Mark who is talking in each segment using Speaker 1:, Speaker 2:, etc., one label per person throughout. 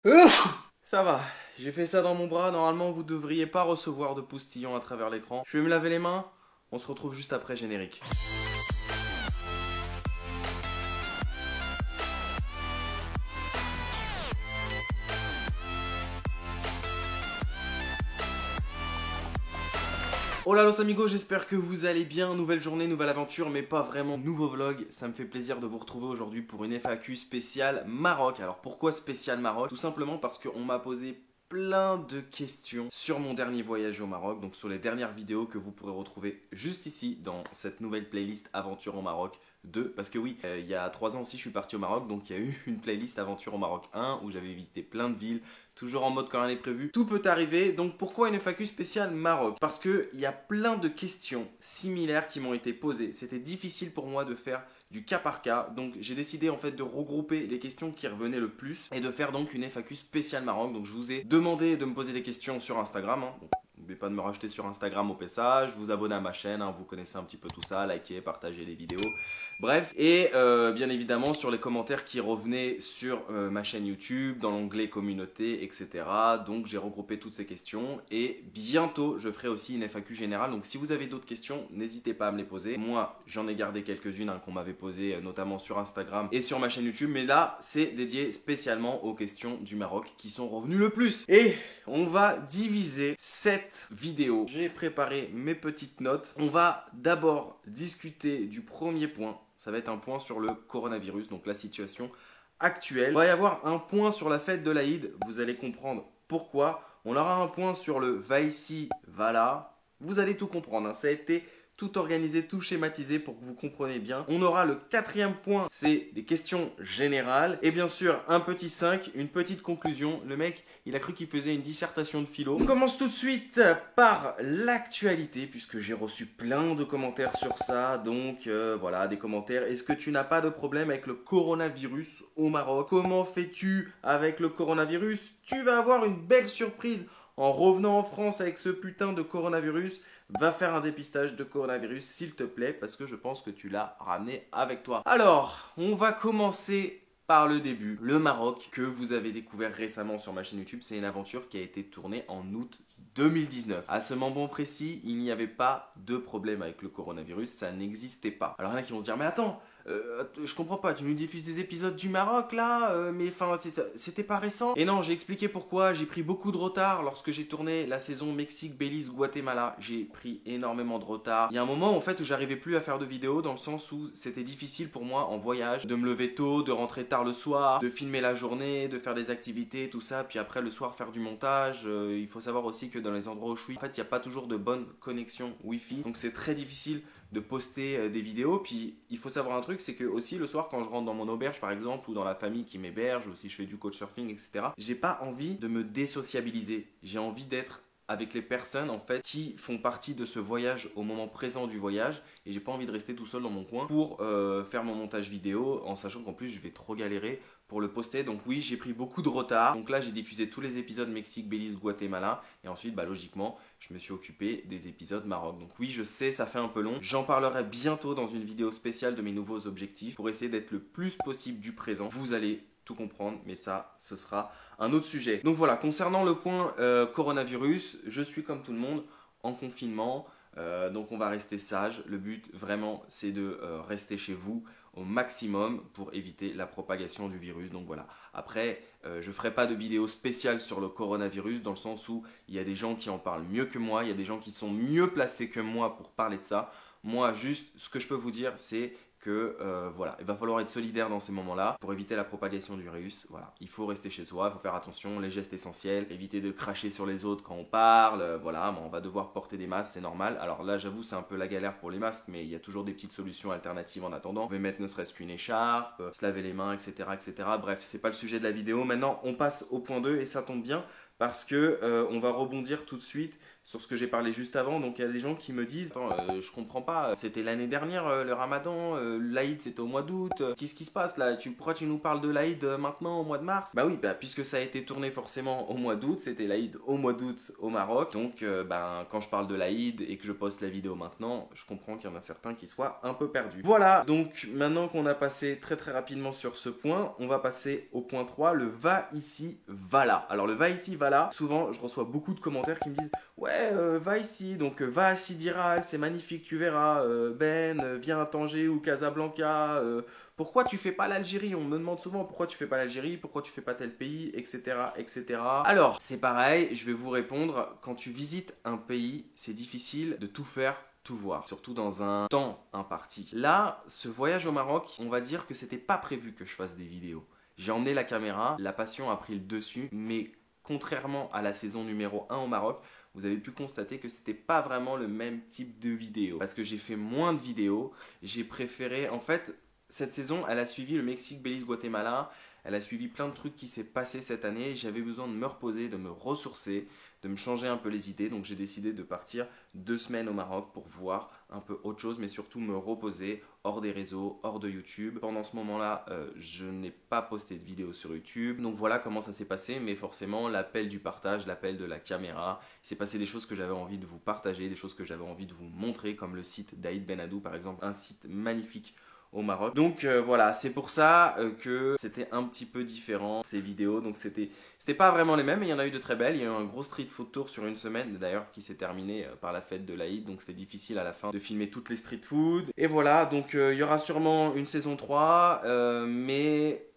Speaker 1: Ça va, j'ai fait ça dans mon bras, normalement vous devriez pas recevoir de poustillons à travers l'écran. Je vais me laver les mains, on se retrouve juste après générique. Hola los amigos, j'espère que vous allez bien, nouvelle journée, nouvelle aventure, mais pas vraiment nouveau vlog. Ça me fait plaisir de vous retrouver aujourd'hui pour une FAQ spéciale Maroc. Alors pourquoi spéciale Maroc? Tout simplement parce qu'on m'a posé plein de questions sur mon dernier voyage au Maroc, donc sur les dernières vidéos que vous pourrez retrouver juste ici dans cette nouvelle playlist Aventure au Maroc 2, parce que oui, il y a 3 ans aussi je suis parti au Maroc, donc il y a eu une playlist Aventure au Maroc 1 où j'avais visité plein de villes, toujours en mode quand rien n'est prévu. Tout peut arriver, donc pourquoi une FAQ spéciale Maroc? Parce qu'il y a plein de questions similaires qui m'ont été posées. C'était difficile pour moi de faire du cas par cas, donc j'ai décidé en fait de regrouper les questions qui revenaient le plus et de faire donc une FAQ spéciale Maroc. Donc je vous ai demandé de me poser des questions sur Instagram, hein. Donc, n'oubliez pas de me rajouter sur Instagram au passage, vous abonner à ma chaîne, hein, vous connaissez un petit peu tout ça, likez, partagez les vidéos. Bref, et bien évidemment sur les commentaires qui revenaient sur ma chaîne YouTube, dans l'onglet communauté, etc. Donc j'ai regroupé toutes ces questions et bientôt je ferai aussi une FAQ générale. Donc si vous avez d'autres questions, n'hésitez pas à me les poser. Moi j'en ai gardé quelques-unes qu'on m'avait posées notamment sur Instagram et sur ma chaîne YouTube. Mais là c'est dédié spécialement aux questions du Maroc qui sont revenues le plus. Et on va diviser cette vidéo. J'ai préparé mes petites notes. On va d'abord discuter du premier point. Ça va être un point sur le coronavirus, donc la situation actuelle. Il va y avoir un point sur la fête de l'Aïd, vous allez comprendre pourquoi. On aura un point sur le va ici, va là. Vous allez tout comprendre, hein. Ça a été tout organisé, tout schématisé pour que vous compreniez bien. On aura le quatrième point, c'est des questions générales. Et bien sûr, un petit 5, une petite conclusion. Le mec, il a cru qu'il faisait une dissertation de philo. On commence tout de suite par l'actualité, puisque j'ai reçu plein de commentaires sur ça. Donc voilà, des commentaires. Est-ce que tu n'as pas de problème avec le coronavirus au Maroc? Comment fais-tu avec le coronavirus? Tu vas avoir une belle surprise en revenant en France avec ce putain de coronavirus. Va faire un dépistage de coronavirus s'il te plaît, parce que je pense que tu l'as ramené avec toi. Alors, on va commencer par le début. Le Maroc, que vous avez découvert récemment sur ma chaîne YouTube, c'est une aventure qui a été tournée en août 2019. À ce moment précis, il n'y avait pas de problème avec le coronavirus, ça n'existait pas. Alors il y en a qui vont se dire, mais attends, je comprends pas, tu nous diffuses des épisodes du Maroc là, mais enfin c'était pas récent. Et non, j'ai expliqué pourquoi, j'ai pris beaucoup de retard lorsque j'ai tourné la saison Mexique, Belize, Guatemala. J'ai pris énormément de retard. Il y a un moment en fait où j'arrivais plus à faire de vidéos dans le sens où c'était difficile pour moi en voyage de me lever tôt, de rentrer tard le soir, de filmer la journée, de faire des activités, tout ça, puis après le soir faire du montage. Il faut savoir aussi que dans les endroits où je suis, en fait il n'y a pas toujours de bonne connexion Wi-Fi, donc c'est très difficile de poster des vidéos. Puis il faut savoir un truc, c'est que aussi le soir quand je rentre dans mon auberge par exemple, ou dans la famille qui m'héberge, ou si je fais du couchsurfing, etc., j'ai pas envie de me désociabiliser, j'ai envie d'être avec les personnes en fait qui font partie de ce voyage au moment présent du voyage, et j'ai pas envie de rester tout seul dans mon coin pour faire mon montage vidéo en sachant qu'en plus je vais trop galérer pour le poster. Donc oui, j'ai pris beaucoup de retard. Donc là j'ai diffusé tous les épisodes Mexique, Belize, Guatemala, et ensuite bah logiquement je me suis occupé des épisodes Maroc. Donc oui, je sais, ça fait un peu long. J'en parlerai bientôt dans une vidéo spéciale de mes nouveaux objectifs pour essayer d'être le plus possible du présent. Vous allez tout comprendre, mais ça, ce sera un autre sujet. Donc voilà, concernant le point coronavirus, je suis comme tout le monde en confinement. Donc on va rester sage. Le but vraiment, c'est de rester chez vous au maximum pour éviter la propagation du virus. Donc voilà. Après, je ne ferai pas de vidéo spéciale sur le coronavirus dans le sens où il y a des gens qui en parlent mieux que moi, il y a des gens qui sont mieux placés que moi pour parler de ça. Moi, juste, ce que je peux vous dire, c'est que voilà, il va falloir être solidaire dans ces moments-là pour éviter la propagation du virus. Voilà, il faut rester chez soi, il faut faire attention, les gestes essentiels, éviter de cracher sur les autres quand on parle. Voilà, on va devoir porter des masques, c'est normal. Alors là, j'avoue, c'est un peu la galère pour les masques, mais il y a toujours des petites solutions alternatives en attendant. Vous pouvez mettre ne serait-ce qu'une écharpe, se laver les mains, etc., etc. Bref, c'est pas le sujet de la vidéo. Maintenant, on passe au point 2 et ça tombe bien parce que on va rebondir tout de suite sur ce que j'ai parlé juste avant. Donc il y a des gens qui me disent attends, je comprends pas, c'était l'année dernière le Ramadan, l'Aïd c'était au mois d'août, qu'est-ce qui se passe là, pourquoi tu nous parles de l'Aïd maintenant au mois de mars? Bah oui, bah puisque ça a été tourné forcément au mois d'août, c'était l'Aïd au mois d'août au Maroc. Donc quand je parle de l'Aïd et que je poste la vidéo maintenant, je comprends qu'il y en a certains qui soient un peu perdus. Voilà, donc maintenant qu'on a passé très très rapidement sur ce point, on va passer au point 3, le va ici, va là. Alors le va ici, va là, souvent je reçois beaucoup de commentaires qui me disent ouais, va ici, donc va à Sidi Ral, c'est magnifique, tu verras. Ben, viens à Tanger ou Casablanca. Pourquoi tu fais pas l'Algérie? On me demande souvent pourquoi tu fais pas l'Algérie, pourquoi tu fais pas tel pays, etc., etc. Alors, c'est pareil, je vais vous répondre. Quand tu visites un pays, c'est difficile de tout faire, tout voir, surtout dans un temps imparti. Là, ce voyage au Maroc, on va dire que c'était pas prévu que je fasse des vidéos. J'ai emmené la caméra, la passion a pris le dessus, mais contrairement à la saison numéro 1 au Maroc, vous avez pu constater que c'était pas vraiment le même type de vidéo. Parce que j'ai fait moins de vidéos, j'ai préféré... En fait, cette saison, elle a suivi le Mexique, Belize, Guatemala. Elle a suivi plein de trucs qui s'est passé cette année. J'avais besoin de me reposer, de me ressourcer, de me changer un peu les idées. Donc j'ai décidé de partir 2 semaines au Maroc pour voir un peu autre chose, mais surtout me reposer hors des réseaux, hors de YouTube. Pendant ce moment-là, je n'ai pas posté de vidéos sur YouTube. Donc voilà comment ça s'est passé, mais forcément, l'appel du partage, l'appel de la caméra, il s'est passé des choses que j'avais envie de vous partager, des choses que j'avais envie de vous montrer, comme le site d'Aïd Benadou par exemple, un site magnifique au Maroc. Donc voilà, c'est pour ça que c'était un petit peu différent ces vidéos. Donc c'était pas vraiment les mêmes, mais il y en a eu de très belles. Il y a eu un gros street food tour sur une semaine d'ailleurs qui s'est terminé par la fête de l'Aïd. Donc c'était difficile à la fin de filmer toutes les street food. Et voilà, donc il y aura sûrement une saison 3, mais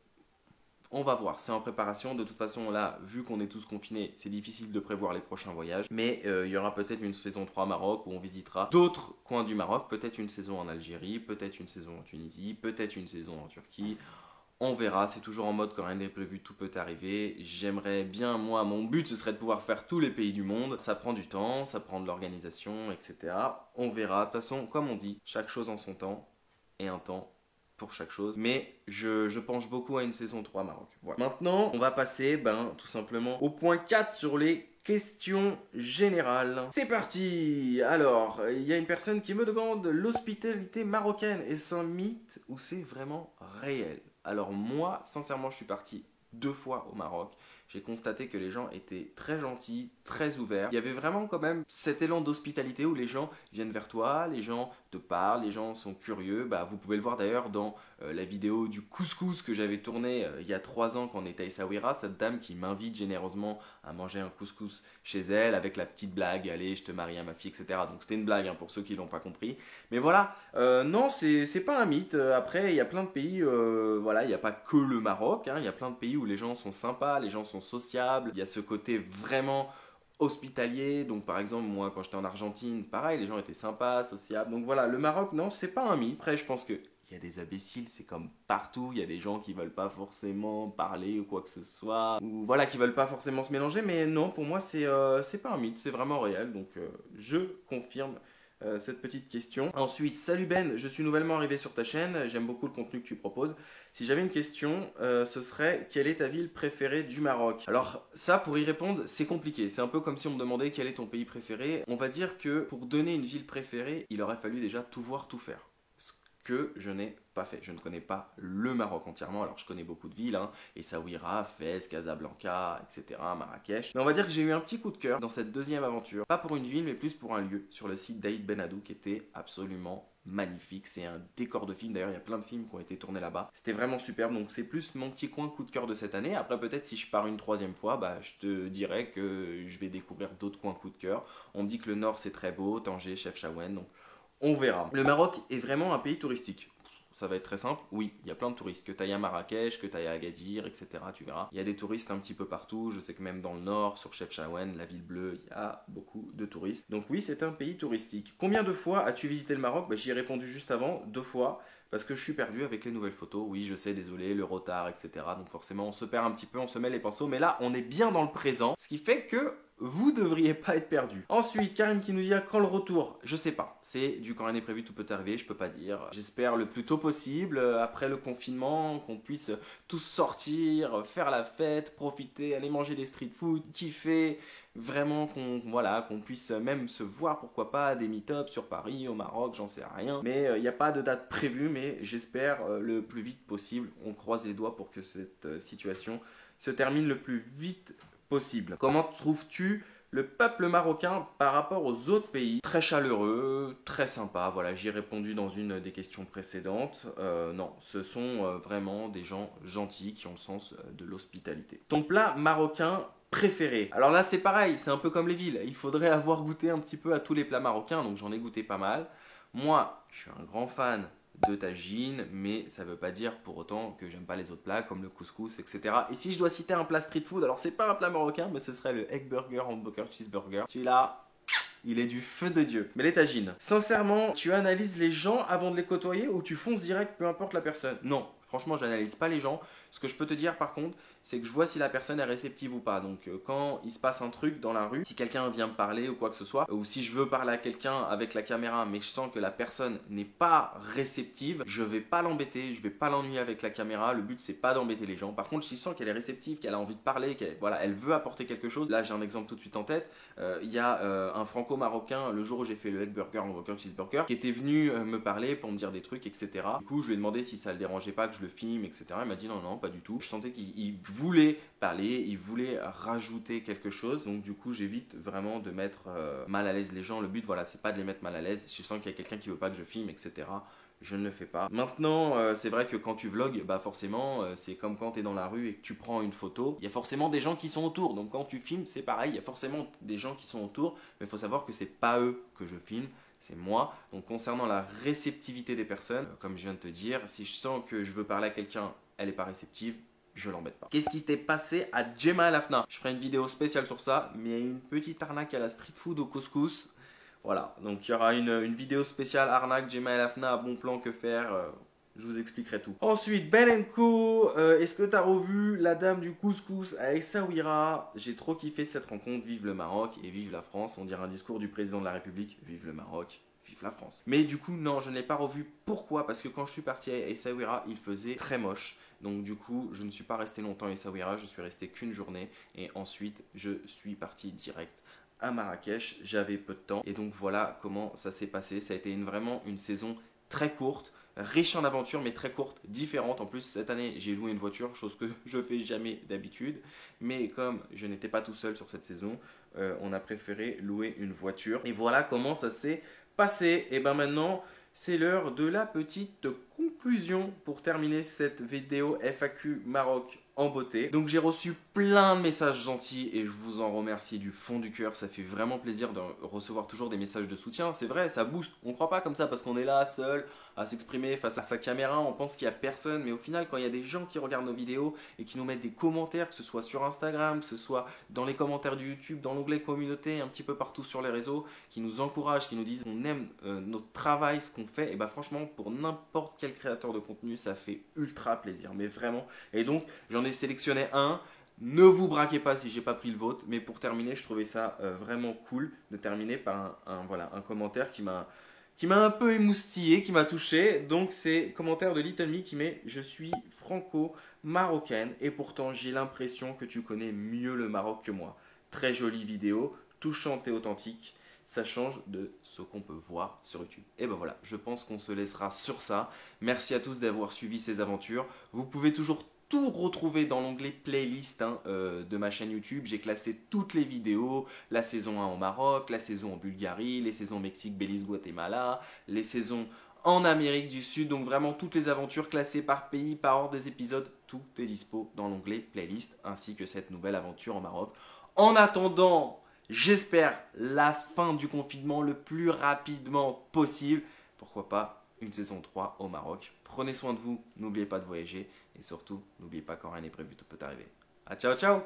Speaker 1: on va voir, c'est en préparation. De toute façon, là, vu qu'on est tous confinés, c'est difficile de prévoir les prochains voyages. Mais il y aura peut-être une saison 3 Maroc où on visitera d'autres coins du Maroc. Peut-être une saison en Algérie, peut-être une saison en Tunisie, peut-être une saison en Turquie. On verra, c'est toujours en mode quand rien n'est prévu, tout peut arriver. J'aimerais bien, moi, mon but, ce serait de pouvoir faire tous les pays du monde. Ça prend du temps, ça prend de l'organisation, etc. On verra. De toute façon, comme on dit, chaque chose en son temps et un temps pour chaque chose, mais je penche beaucoup à une saison 3 Maroc. Voilà. Maintenant, on va passer tout simplement au point 4 sur les questions générales. C'est parti. Alors, il y a une personne qui me demande l'hospitalité marocaine, est-ce un mythe ou c'est vraiment réel? Alors moi, sincèrement, je suis parti 2 fois au Maroc. J'ai constaté que les gens étaient très gentils, très ouverts. Il y avait vraiment quand même cet élan d'hospitalité où les gens viennent vers toi, les gens te parlent, les gens sont curieux. Vous pouvez le voir d'ailleurs dans la vidéo du couscous que j'avais tourné il y a 3 ans quand on était à Essaouira. Cette dame qui m'invite généreusement à manger un couscous chez elle avec la petite blague, allez, je te marie à ma fille, etc. Donc c'était une blague pour ceux qui l'ont pas compris. Mais voilà, non, c'est pas un mythe. Après, il y a plein de pays, voilà, il n'y a pas que le Maroc. Il y a plein de pays où les gens sont sympas, les gens sont sociables. Il y a ce côté vraiment hospitalier. Donc par exemple, moi quand j'étais en Argentine, pareil, les gens étaient sympas, sociables. Donc voilà, le Maroc, non, c'est pas un mythe. Après, je pense que il y a des imbéciles, c'est comme partout, il y a des gens qui veulent pas forcément parler ou quoi que ce soit, ou voilà, qui veulent pas forcément se mélanger, mais non, pour moi c'est pas un mythe, c'est vraiment réel, donc je confirme cette petite question. Ensuite, salut Ben, je suis nouvellement arrivé sur ta chaîne, j'aime beaucoup le contenu que tu proposes. Si j'avais une question, ce serait quelle est ta ville préférée du Maroc? Alors ça, pour y répondre, c'est compliqué. C'est un peu comme si on me demandait quel est ton pays préféré. On va dire que pour donner une ville préférée, il aurait fallu déjà tout voir, tout faire. Ce que je n'ai pas fait. Je ne connais pas le Maroc entièrement. Alors je connais beaucoup de villes, Essaouira, Fès, Casablanca, etc., Marrakech. Mais on va dire que j'ai eu un petit coup de cœur dans cette deuxième aventure. Pas pour une ville, mais plus pour un lieu sur le site d'Aïd Benadou qui était absolument magnifique, c'est un décor de film, d'ailleurs il y a plein de films qui ont été tournés là-bas, c'était vraiment superbe, donc c'est plus mon petit coin coup de cœur de cette année. Après peut-être si je pars une 3e fois, je te dirais que je vais découvrir d'autres coins coup de cœur. On me dit que le nord c'est très beau, Tanger, Chefchaouen, donc on verra. Le Maroc est vraiment un pays touristique. Ça va être très simple, oui, il y a plein de touristes, que tu ailles à Marrakech, que tu ailles à Agadir, etc. Tu verras. Il y a des touristes un petit peu partout, je sais que même dans le nord, sur Chefchaouen, la ville bleue, il y a beaucoup de touristes. Donc oui, c'est un pays touristique. Combien de fois as-tu visité le Maroc? J'y ai répondu juste avant, 2 fois, parce que je suis perdu avec les nouvelles photos. Oui, je sais, désolé, le retard, etc. Donc forcément, on se perd un petit peu, on se met les pinceaux, mais là, on est bien dans le présent, ce qui fait que vous devriez pas être perdu. Ensuite, Karim qui nous dit quand le retour, je sais pas. C'est du quand rien n'est prévu, tout peut arriver, je peux pas dire. J'espère le plus tôt possible, après le confinement, qu'on puisse tous sortir, faire la fête, profiter, aller manger des street food, kiffer. Vraiment qu'on puisse même se voir, pourquoi pas, des meet-ups sur Paris, au Maroc, j'en sais rien. Mais il n'y a pas de date prévue, mais j'espère le plus vite possible. On croise les doigts pour que cette situation se termine le plus vite possible. Comment trouves-tu le peuple marocain par rapport aux autres pays? Très chaleureux, très sympa. Voilà, j'y ai répondu dans une des questions précédentes. Non, ce sont vraiment des gens gentils qui ont le sens de l'hospitalité. Ton plat marocain préféré? Alors là, c'est pareil, c'est un peu comme les villes. Il faudrait avoir goûté un petit peu à tous les plats marocains, donc j'en ai goûté pas mal. Moi, je suis un grand fan de tagine, mais ça veut pas dire pour autant que j'aime pas les autres plats comme le couscous, etc. Et si je dois citer un plat street food, alors c'est pas un plat marocain, mais ce serait le egg burger, hamburger, cheeseburger. Celui-là, il est du feu de Dieu. Mais les tagines, sincèrement, tu analyses les gens avant de les côtoyer ou tu fonces direct, peu importe la personne? Non, franchement, j'analyse pas les gens. Ce que je peux te dire par contre, c'est que je vois si la personne est réceptive ou pas. Donc quand il se passe un truc dans la rue, si quelqu'un vient me parler ou quoi que ce soit, ou si je veux parler à quelqu'un avec la caméra, mais je sens que la personne n'est pas réceptive, je vais pas l'embêter, je vais pas l'ennuyer avec la caméra. Le but c'est pas d'embêter les gens. Par contre, si je sens qu'elle est réceptive, qu'elle a envie de parler, elle veut apporter quelque chose. Là, j'ai un exemple tout de suite en tête. Il y a un franco-marocain, le jour où j'ai fait le egg burger, hamburger, cheeseburger, qui était venu me parler pour me dire des trucs, etc. Du coup, je lui ai demandé si ça le dérangeait pas que je le filme, etc. Il m'a dit non, non, pas du tout. Je sentais qu'il voulait parler, il voulait rajouter quelque chose. Donc du coup, j'évite vraiment de mettre mal à l'aise les gens. Le but, voilà, c'est pas de les mettre mal à l'aise. Si je sens qu'il y a quelqu'un qui veut pas que je filme, etc., je ne le fais pas. Maintenant, c'est vrai que quand tu vlogs, bah forcément, c'est comme quand tu es dans la rue et que tu prends une photo. Il y a forcément des gens qui sont autour. Donc quand tu filmes, c'est pareil. Il y a forcément des gens qui sont autour. Mais il faut savoir que c'est pas eux que je filme. C'est moi. Donc concernant la réceptivité des personnes, comme je viens de te dire, si je sens que je veux parler à quelqu'un, elle n'est pas réceptive, je l'embête pas. Qu'est-ce qui s'était passé à Gemma El Afna? Je ferai une vidéo spéciale sur ça, mais il y a une petite arnaque à la street food au couscous. Voilà, donc il y aura une vidéo spéciale arnaque Gemma El Afna à bon plan que faire. Je vous expliquerai tout. Ensuite, Ben Co. Est-ce que tu as revu la dame du couscous à Essaouira? J'ai trop kiffé cette rencontre. Vive le Maroc et vive la France. On dirait un discours du président de la République. Vive le Maroc. Vive la France. Mais du coup, non, je ne l'ai pas revu. Pourquoi? Parce que quand je suis parti à Essaouira, il faisait très moche. Donc du coup, je ne suis pas resté longtemps à Essaouira. Je suis resté qu'une journée. Et ensuite, je suis parti direct à Marrakech. J'avais peu de temps. Et donc voilà comment ça s'est passé. Ça a été vraiment une saison très courte, riche en aventures, mais très courte, différente. En plus, cette année, j'ai loué une voiture, chose que je fais jamais d'habitude. Mais comme je n'étais pas tout seul sur cette saison, on a préféré louer une voiture. Et voilà comment ça s'est passé. Et ben maintenant, c'est l'heure de la petite conclusion pour terminer cette vidéo FAQ Maroc en beauté. Donc j'ai reçu plein de messages gentils et je vous en remercie du fond du cœur. Ça fait vraiment plaisir de recevoir toujours des messages de soutien. C'est vrai, ça booste. On ne croit pas comme ça parce qu'on est là seul à s'exprimer face à sa caméra. On pense qu'il n'y a personne. Mais au final, quand il y a des gens qui regardent nos vidéos et qui nous mettent des commentaires, que ce soit sur Instagram, que ce soit dans les commentaires du YouTube, dans l'onglet communauté, un petit peu partout sur les réseaux, qui nous encouragent, qui nous disent qu'on aime notre travail, ce qu'on fait, et bah franchement, pour n'importe quel créateur de contenu, ça fait ultra plaisir. Mais vraiment. Et donc, j'en ai sélectionné un. Ne vous braquez pas si j'ai pas pris le vôtre, mais pour terminer, je trouvais ça vraiment cool de terminer par un commentaire qui m'a un peu émoustillé, qui m'a touché. Donc c'est commentaire de Little Me qui met: je suis franco-marocaine et pourtant j'ai l'impression que tu connais mieux le Maroc que moi. Très jolie vidéo, touchante et authentique. Ça change de ce qu'on peut voir sur YouTube. Et ben voilà, je pense qu'on se laissera sur ça. Merci à tous d'avoir suivi ces aventures. Vous pouvez toujours tout retrouver dans l'onglet playlist de ma chaîne YouTube. J'ai classé toutes les vidéos, la saison 1 au Maroc, la saison en Bulgarie, les saisons Mexique, Belize, Guatemala, les saisons en Amérique du Sud. Donc vraiment toutes les aventures classées par pays, par ordre des épisodes. Tout est dispo dans l'onglet playlist ainsi que cette nouvelle aventure au Maroc. En attendant, j'espère la fin du confinement le plus rapidement possible. Pourquoi pas une saison 3 au Maroc. Prenez soin de vous, n'oubliez pas de voyager et surtout, n'oubliez pas quand rien n'est prévu, tout peut arriver. Ah, ciao, ciao!